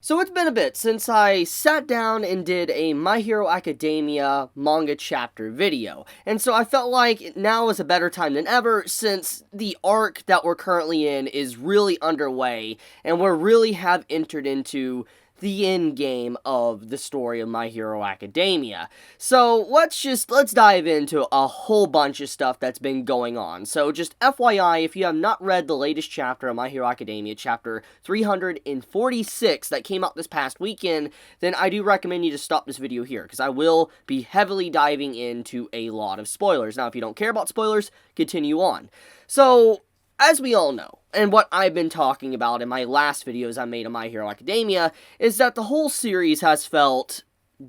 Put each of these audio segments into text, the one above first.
So it's been a bit since I sat down and did a My Hero Academia manga chapter video, and so I felt like now is a better time than ever since the arc that we're currently in is really underway, and we really have entered into the end game of the story of My Hero Academia. So let's dive into a whole bunch of stuff that's been going on. So just FYI, if you have not read the latest chapter of My Hero Academia, chapter 346 that came out this past weekend, then I do recommend you to stop this video here, because I will be heavily diving into a lot of spoilers. Now, if you don't care about spoilers, continue on. So, as we all know, and what I've been talking about in my last videos I made on My Hero Academia, is that the whole series has felt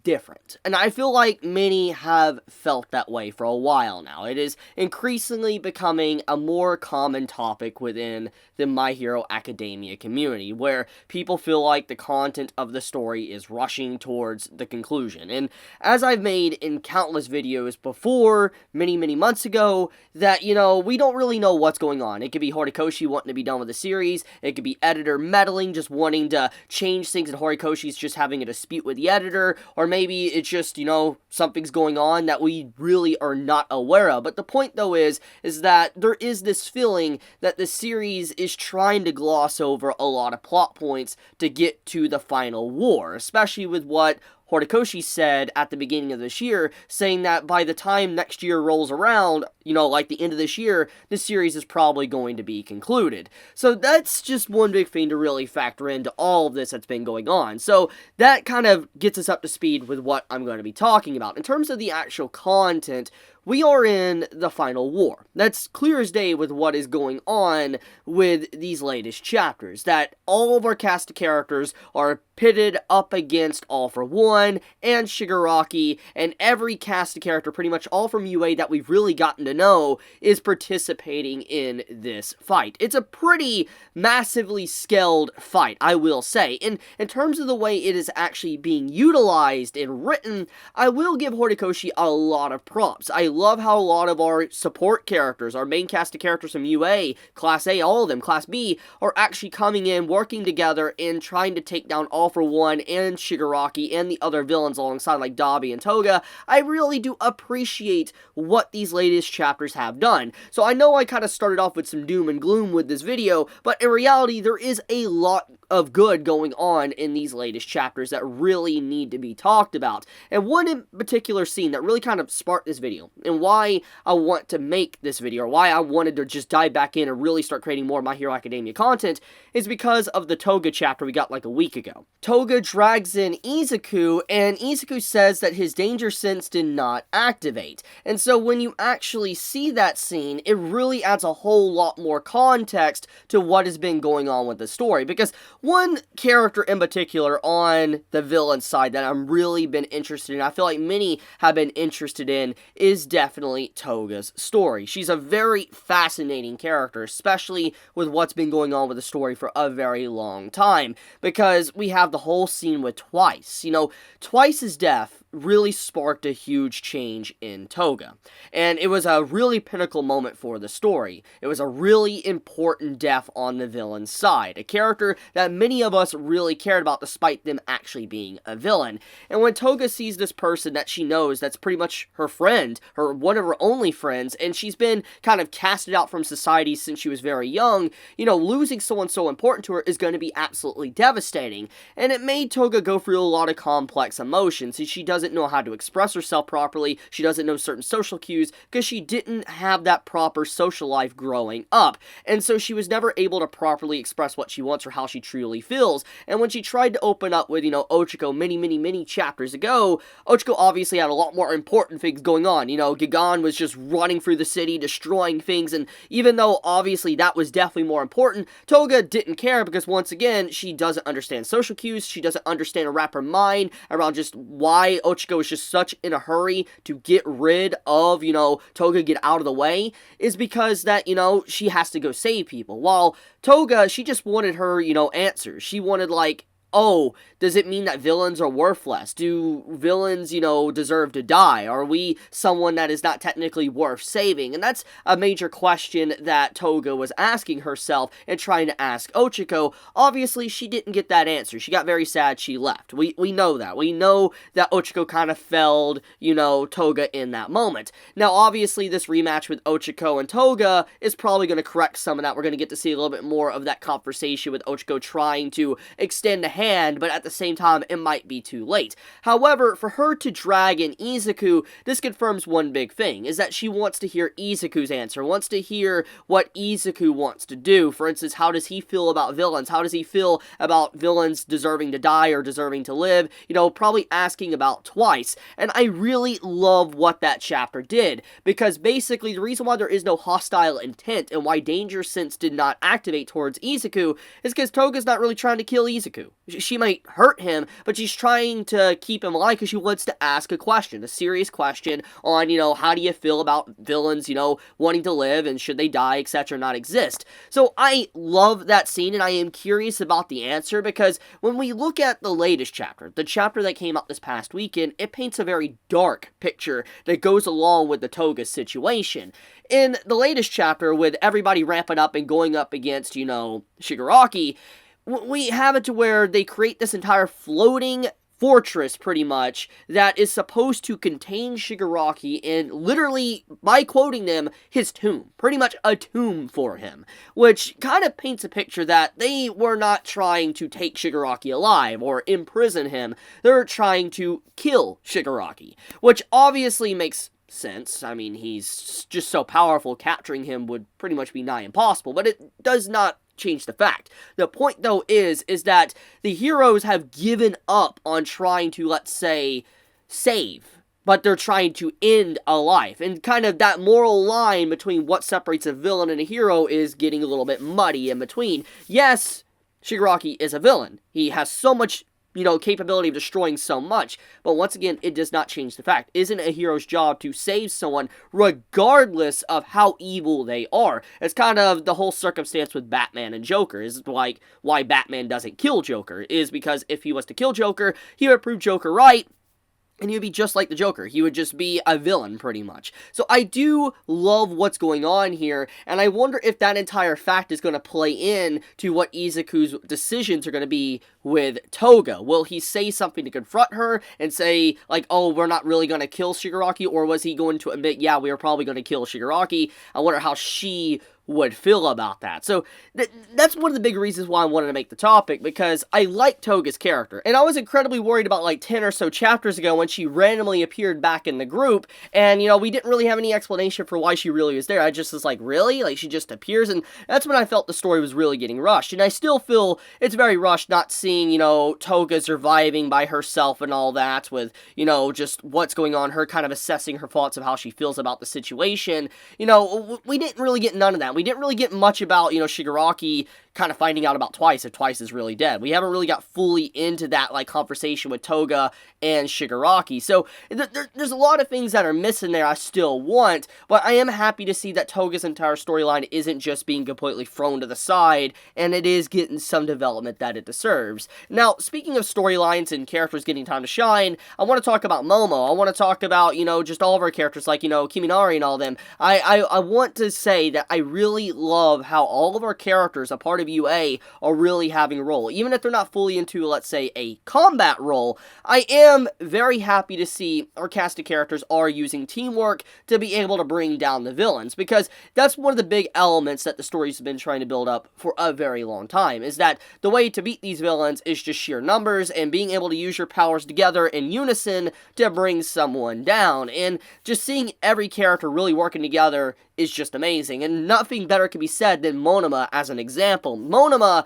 different. And I feel like many have felt that way for a while now. It is increasingly becoming a more common topic within the My Hero Academia community, where people feel like the content of the story is rushing towards the conclusion. And as I've made in countless videos before, many months ago, that, we don't really know what's going on. It could be Horikoshi wanting to be done with the series, it could be editor meddling, just wanting to change things, and Horikoshi's just having a dispute with the editor, or maybe it's just, something's going on that we really are not aware of. But the point, though, is that there is this feeling that the series is trying to gloss over a lot of plot points to get to the final war, especially with what Horikoshi said at the beginning of this year, saying that by the time next year rolls around, like the end of this year, the series is probably going to be concluded. So that's just one big thing to really factor into all of this that's been going on. So that kind of gets us up to speed with what I'm going to be talking about. In terms of the actual content, we are in the final war. That's clear as day with what is going on with these latest chapters, that all of our cast of characters are pitted up against All for One and Shigaraki, and every cast of character, pretty much all from UA that we've really gotten to know, is participating in this fight. It's a pretty massively scaled fight, I will say. In terms of the way it is actually being utilized and written, I will give Horikoshi a lot of props. I love how a lot of our support characters, our main cast of characters from UA, Class A, all of them, Class B, are actually coming in, working together, and trying to take down All for One and Shigaraki and the other villains alongside, like Dabi and Toga. I really do appreciate what these latest chapters have done. So I know I kind of started off with some doom and gloom with this video, but in reality, there is a lot of good going on in these latest chapters that really need to be talked about. And one in particular scene that really kind of sparked this video, and why I want to make this video, or why I wanted to just dive back in and really start creating more My Hero Academia content, is because of the Toga chapter we got like a week ago. Toga drags in Izuku, and Izuku says that his danger sense did not activate. And so when you actually see that scene, it really adds a whole lot more context to what has been going on with the story, because one character in particular on the villain side that I'm really been interested in, I feel like many have been interested in, is definitely Toga's story. She's a very fascinating character, especially with what's been going on with the story for a very long time, because we have the whole scene with Twice. Twice's death really sparked a huge change in Toga, and it was a really pinnacle moment for the story. It was a really important death on the villain's side, a character that many of us really cared about despite them actually being a villain. And when Toga sees this person that she knows that's pretty much her friend, one of her only friends, and she's been kind of casted out from society since she was very young, losing someone so important to her is going to be absolutely devastating. And it made Toga go through a lot of complex emotions. She doesn't know how to express herself properly, she doesn't know certain social cues, because she didn't have that proper social life growing up, and so she was never able to properly express what she wants or how she truly feels. And when she tried to open up with, Ochiko many chapters ago, Ochiko obviously had a lot more important things going on. Gigan was just running through the city, destroying things, and even though obviously that was definitely more important, Toga didn't care, because once again, she doesn't understand social cues, she doesn't understand or wrap her mind around just why Ochiko is just such in a hurry to get rid of, Toga, get out of the way, is because that, she has to go save people. While Toga, she just wanted her, answers. She wanted, like, oh, does it mean that villains are worthless? Do villains, deserve to die? Are we someone that is not technically worth saving? And that's a major question that Toga was asking herself and trying to ask Ochako. Obviously, she didn't get that answer. She got very sad, she left. We know that. We know that Ochako kind of failed, Toga in that moment. Now, obviously, this rematch with Ochako and Toga is probably going to correct some of that. We're going to get to see a little bit more of that conversation with Ochako trying to extend a hand, but at the same time, it might be too late. However, for her to drag in Izuku, this confirms one big thing, is that she wants to hear Izuku's answer, wants to hear what Izuku wants to do. For instance, how does he feel about villains? How does he feel about villains deserving to die or deserving to live? Probably asking about twice. And I really love what that chapter did, because basically the reason why there is no hostile intent and why Danger Sense did not activate towards Izuku is because Toga's not really trying to kill Izuku. She might hurt him, but she's trying to keep him alive because she wants to ask a question, a serious question on, how do you feel about villains, wanting to live and should they die, etc., not exist. So I love that scene, and I am curious about the answer, because when we look at the latest chapter, the chapter that came out this past weekend, it paints a very dark picture that goes along with the Toga situation. In the latest chapter, with everybody ramping up and going up against, Shigaraki, we have it to where they create this entire floating fortress, pretty much, that is supposed to contain Shigaraki in, literally, by quoting them, his tomb. Pretty much a tomb for him. Which kind of paints a picture that they were not trying to take Shigaraki alive or imprison him. They're trying to kill Shigaraki. Which obviously makes sense. I mean, he's just so powerful, capturing him would pretty much be nigh impossible. But it does not change the fact. The point, though, is that the heroes have given up on trying to, let's say, save, but they're trying to end a life. And kind of that moral line between what separates a villain and a hero is getting a little bit muddy in between. Yes, Shigaraki is a villain. He has so much capability of destroying so much, but once again, it does not change the fact. Isn't a hero's job to save someone regardless of how evil they are? It's kind of the whole circumstance with Batman and Joker, is like why Batman doesn't kill Joker, is because if he was to kill Joker, he would prove Joker right, and he would be just like the Joker. He would just be a villain, pretty much. So I do love what's going on here, and I wonder if that entire fact is going to play in to what Izuku's decisions are going to be with Toga. Will he say something to confront her and say, like, oh, we're not really going to kill Shigaraki, or was he going to admit, yeah, we are probably going to kill Shigaraki? I wonder how she would feel about that. So that's one of the big reasons why I wanted to make the topic, because I like Toga's character, and I was incredibly worried about like 10 or so chapters ago when she randomly appeared back in the group, and we didn't really have any explanation for why she really was there. I just was like, really? Like, she just appears? And that's when I felt the story was really getting rushed, and I still feel it's very rushed not seeing, Toga surviving by herself and all that, with, just what's going on, her kind of assessing her thoughts of how she feels about the situation. We didn't really get none of that. We didn't really get much about, Shigaraki kind of finding out about Twice, if Twice is really dead. We haven't really got fully into that, like, conversation with Toga and Shigaraki. So, there's a lot of things that are missing there I still want, but I am happy to see that Toga's entire storyline isn't just being completely thrown to the side, and it is getting some development that it deserves. Now, speaking of storylines and characters getting time to shine, I want to talk about Momo. I want to talk about, just all of our characters, like, Kiminari and all them. I want to say that I really love how all of our characters, a part of UA, are really having a role. Even if they're not fully into, let's say, a combat role, I am very happy to see our cast of characters are using teamwork to be able to bring down the villains, because that's one of the big elements that the story's been trying to build up for a very long time, is that the way to beat these villains is just sheer numbers and being able to use your powers together in unison to bring someone down, and just seeing every character really working together is just amazing, and nothing better can be said than Monoma as an example. Monoma,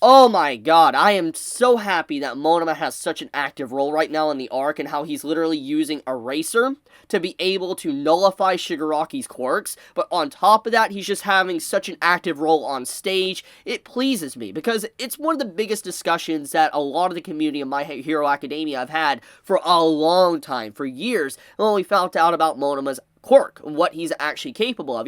oh my god, I am so happy that Monoma has such an active role right now in the arc, and how he's literally using Eraser to be able to nullify Shigaraki's quirks, but on top of that, he's just having such an active role on stage. It pleases me, because it's one of the biggest discussions that a lot of the community of My Hero Academia have had for a long time, for years, when we found out about Monoma's quirk, and what he's actually capable of.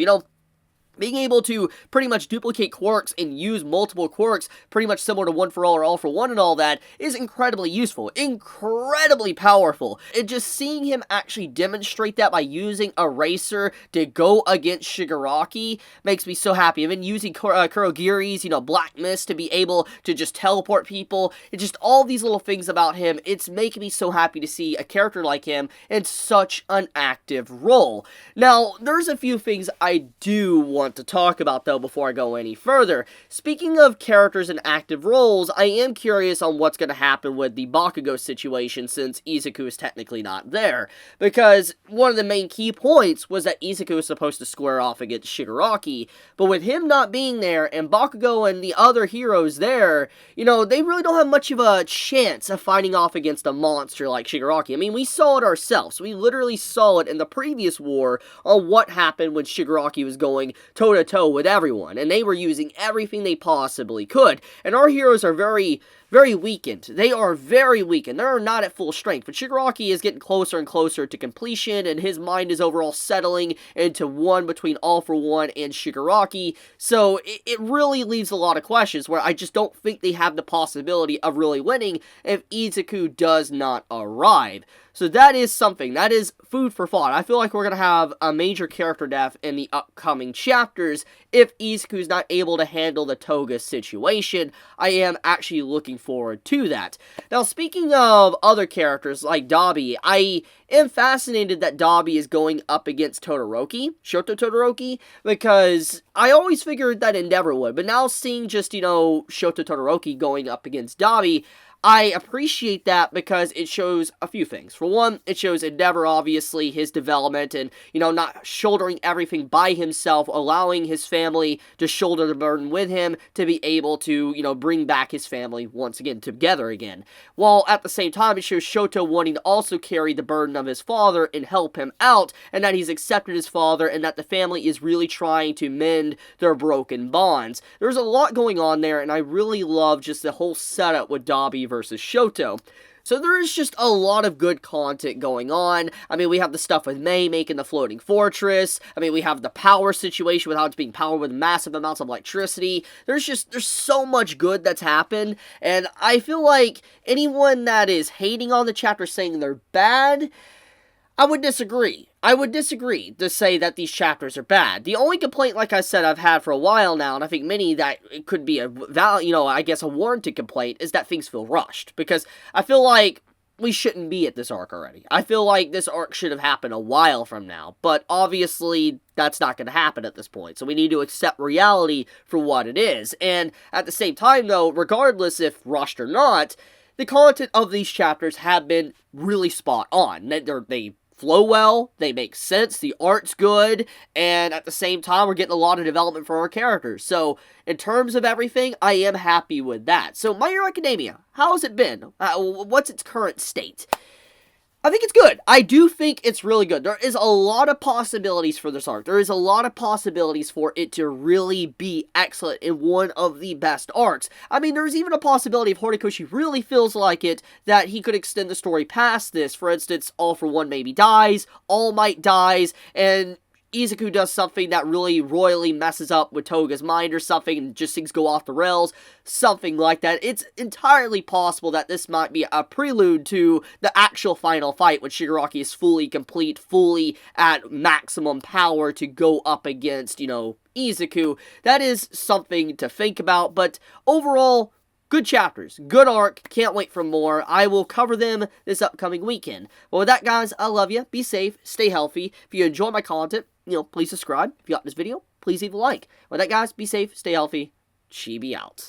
Being able to pretty much duplicate quirks and use multiple quirks, pretty much similar to One for All or All for One and all that, is incredibly useful, incredibly powerful. And just seeing him actually demonstrate that by using Eraser to go against Shigaraki makes me so happy. And then using Kurogiri's, Black Mist to be able to just teleport people, and just all these little things about him, it's making me so happy to see a character like him in such an active role. Now, there's a few things I do want to talk about though before I go any further. Speaking of characters in active roles, I am curious on what's going to happen with the Bakugo situation since Izuku is technically not there, because one of the main key points was that Izuku was supposed to square off against Shigaraki, but with him not being there and Bakugo and the other heroes there, they really don't have much of a chance of fighting off against a monster like Shigaraki. I mean, we saw it ourselves. We literally saw it in the previous war on what happened when Shigaraki was going toe-to-toe with everyone, and they were using everything they possibly could, and our heroes are very weakened. They are very weakened. They're not at full strength, but Shigaraki is getting closer and closer to completion, and his mind is overall settling into one between All for One and Shigaraki, so it really leaves a lot of questions where I just don't think they have the possibility of really winning if Izuku does not arrive. So that is something. That is food for thought. I feel like we're going to have a major character death in the upcoming chapters if Izuku's not able to handle the Toga situation. I am actually looking forward to that. Now, speaking of other characters like Dabi, I am fascinated that Dabi is going up against Todoroki, Shoto Todoroki, because I always figured that Endeavor would, but now seeing just, Shoto Todoroki going up against Dabi, I appreciate that because it shows a few things. For one, it shows Endeavor, obviously, his development and, not shouldering everything by himself, allowing his family to shoulder the burden with him to be able to, bring back his family once again, together again. While at the same time, it shows Shoto wanting to also carry the burden of his father and help him out, and that he's accepted his father and that the family is really trying to mend their broken bonds. There's a lot going on there, and I really love just the whole setup with Dabi versus Shoto. So there is just a lot of good content going on. I mean, we have the stuff with Mei making the floating fortress. I mean, we have the power situation with how it's being powered with massive amounts of electricity. There's so much good that's happened, and I feel like anyone that is hating on the chapter saying they're bad, I would disagree. I would disagree to say that these chapters are bad. The only complaint, like I said, I've had for a while now, and I think many that it could be a warranted complaint, is that things feel rushed. Because I feel like we shouldn't be at this arc already. I feel like this arc should have happened a while from now. But obviously, that's not going to happen at this point. So we need to accept reality for what it is. And at the same time, though, regardless if rushed or not, the content of these chapters have been really spot on. They flow well, they make sense, the art's good, and at the same time, we're getting a lot of development for our characters. So, in terms of everything, I am happy with that. So, My Hero Academia, how has it been? What's its current state? I think it's good. I do think it's really good. There is a lot of possibilities for this arc. There is a lot of possibilities for it to really be excellent in one of the best arcs. I mean, there's even a possibility if Horikoshi really feels like it, that he could extend the story past this. For instance, All for One maybe dies, All Might dies, and Izuku does something that really royally messes up with Toga's mind or something, and just things go off the rails, something like that. It's entirely possible that this might be a prelude to the actual final fight when Shigaraki is fully complete, fully at maximum power to go up against, Izuku. That is something to think about, but overall, good chapters, good arc, can't wait for more. I will cover them this upcoming weekend. Well, with that, guys, I love you. Be safe, stay healthy. If you enjoy my content, please subscribe. If you got this video, please leave a like. With that, guys, be safe, stay healthy. Chibi out.